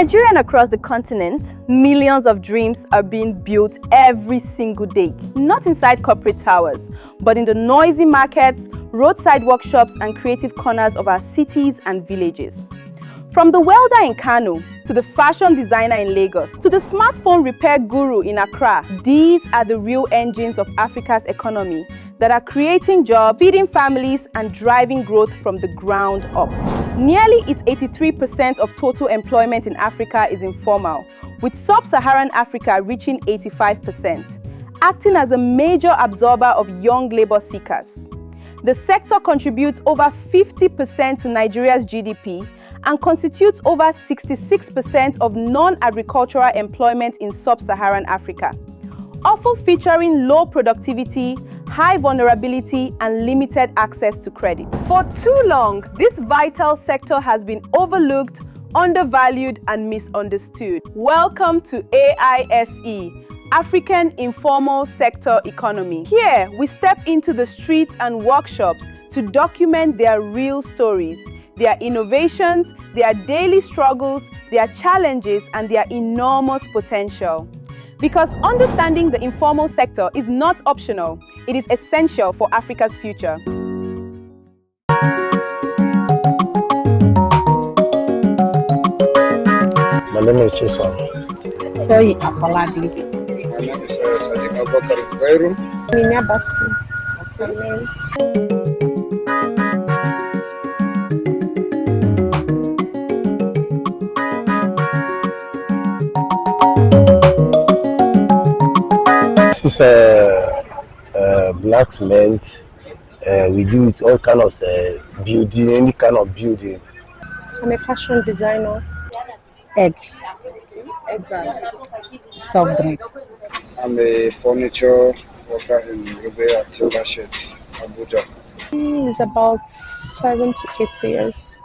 Nigeria and across the continent, millions of dreams are being built every single day. Not inside corporate towers, but in the noisy markets, roadside workshops and creative corners of our cities and villages. From the welder in Kano, to the fashion designer in Lagos, to the smartphone repair guru in Accra, these are the real engines of Africa's economy that are creating jobs, feeding families, and driving growth from the ground up. Nearly 83% of total employment in Africa is informal, with Sub-Saharan Africa reaching 85%, acting as a major absorber of young labor seekers. The sector contributes over 50% to Nigeria's GDP and constitutes over 66% of non-agricultural employment in Sub-Saharan Africa, often featuring low productivity, high vulnerability, and limited access to credit. For too long, this vital sector has been overlooked, undervalued, and misunderstood. Welcome to AISE, African Informal Sector Economy. Here, we step into the streets and workshops to document their real stories, their innovations, their daily struggles, their challenges, and their enormous potential. Because understanding the informal sector is not optional, it is essential for Africa's future. My name is Chiswan. Sorry, Afaladi. My name is Sadiq Abubakar Bairum. Minya Basi. This is blacksmith. We do it all kind of building, any kind of building. I'm a fashion designer. Eggs. Soft drink. I'm a furniture worker in Rubea Timber Sheds, Abuja. It's about 7 to 8 years.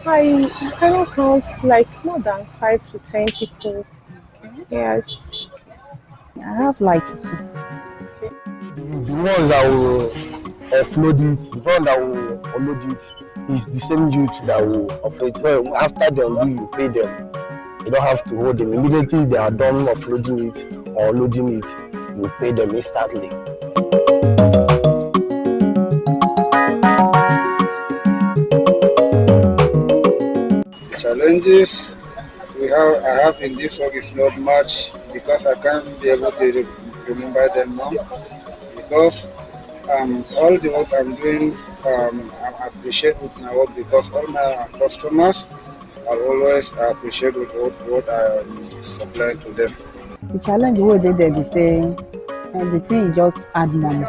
I cannot count like more than 5 to 10 people. Yes. I have like two. The ones that will offload it, the one that will unload it is the same youth that will offload it. Well, after they do, you pay them. You don't have to hold them. Immediately they are done offloading it or loading it, you pay them instantly. Challenges I have in this work is not much because I can't be able to remember them now. Because all the work I'm doing, I appreciate with my work because all my customers are always appreciate with what I am supplying to them. The challenge what they be saying, and the thing is just add money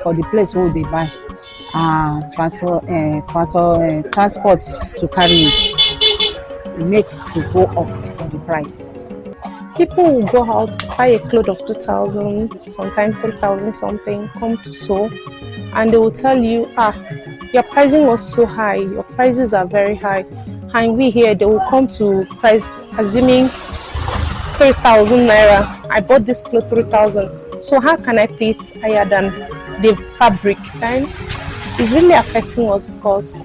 for the place where they buy. Transport to carry it make to go up for the price. People will go out, buy a cloth of 2,000, sometimes 3,000 something, come to sew, and they will tell you, your pricing was so high, your prices are very high. And we here, they will come to price, assuming 3,000 naira. I bought this cloth 3,000. So how can I pay it higher than the fabric? And it's really affecting us because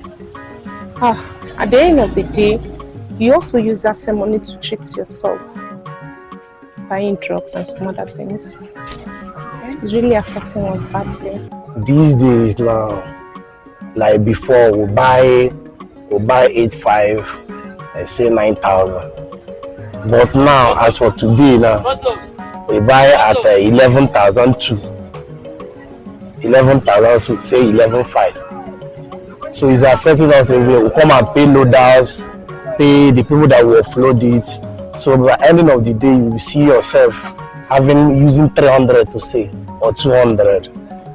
at the end of the day, you also use that same money to treat yourself, buying drugs and some other things. It's really affecting us badly. These days now, like before, we buy 8,500 and say 9,000. But now, as for today now, we buy at 11,002. 11,000, say 11,500. So it's affecting us. We come and pay loaders, pay the people that will offload it. So by the end of the day, you will see yourself using 300 to say or 200.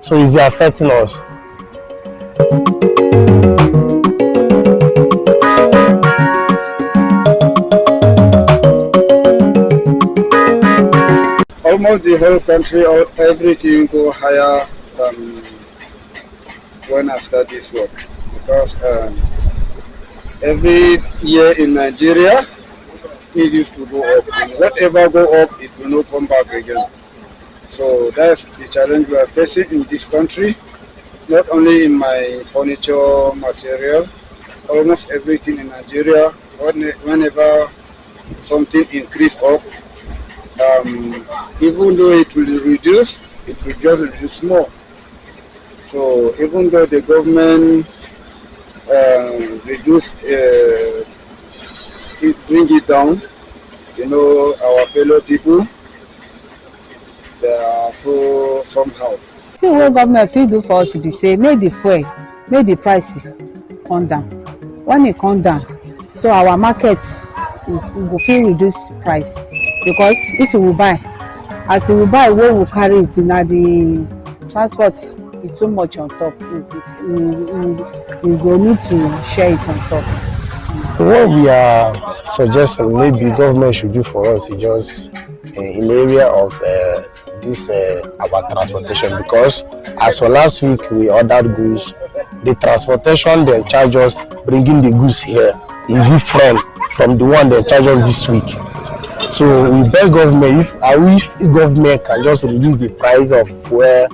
So it's affecting us. Almost the whole country, everything go higher when I start this work, because every year in Nigeria it used to go up, and whatever go up, it will not come back again. So that's the challenge we are facing in this country, not only in my furniture material, almost everything in Nigeria. Whenever something increase up, even though it will reduce, it will just reduce more. So even though the government reduce bring it down, you know, our fellow people, they are so somehow. See what government fit do for us to be say, make the fuel, make the price come down. When it come down, so our market will fit reduce price. Because if we will buy, as we will buy, we will carry it in the transport is too much on top. We will need to share it on top. What we are suggesting maybe government should do for us is just in the area of this our transportation, because as for last week we ordered goods, the transportation they charge us bringing the goods here is different from the one they charge us this week. So we beg government, if government can just reduce the price of fuel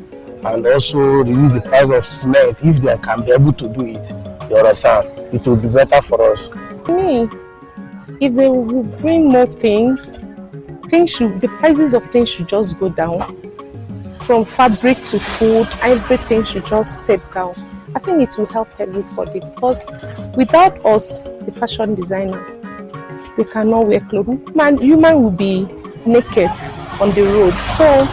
and also reduce the price of cement, if they can be able to do it, you understand, it will be better for us. Me, if they will bring more things, the prices of things should just go down. From fabric to food, everything should just step down. I think it will help everybody, because without us, the fashion designers, they cannot wear clothes. Human will be naked on the road. So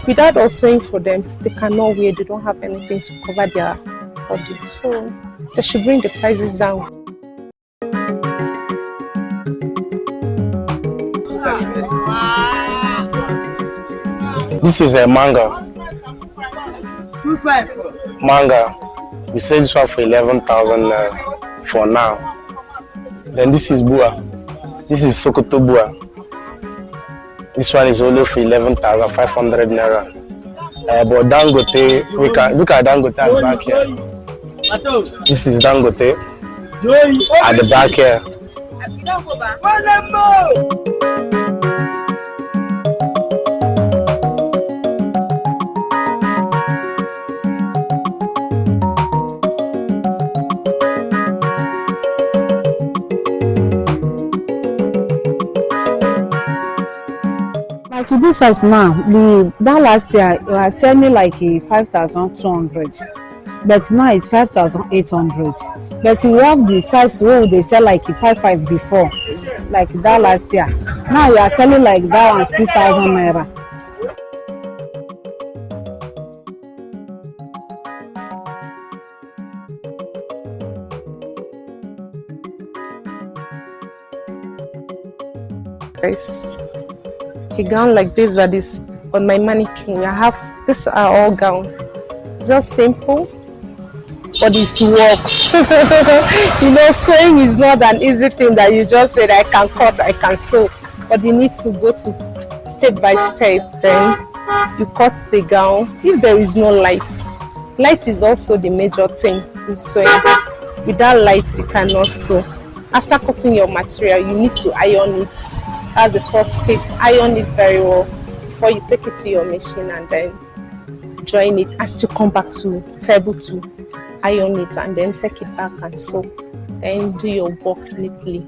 without us sewing for them, they cannot wear, they don't have anything to cover their body. So they should bring the prices down. This is a manga. Manga. We sell this one for 11,000 for now. Then this is Bua. This is Sokoto Bua. This one is only for 11,500 naira. But Dangote, we can look at Dangote at the back here. This is Dangote at the back here. Like this house now, that last year we were selling like 5,200, but now it's 5,800. But we have the size where they sell like 5,500 before, like that last year. Now we are selling like that one 6,000 naira. Guys, a gown like this that is on my mannequin, these are all gowns, just simple, but it's work. You know, sewing is not an easy thing that you just said I can cut, I can sew, but you need to go to step by step. Then you cut the gown. If there is no light is also the major thing in sewing. Without light you cannot sew. After cutting your material, you need to iron it. That's the first step. Iron it very well before you take it to your machine and then join it, and still come back to table to iron it and then take it back and sew. Then do your work neatly.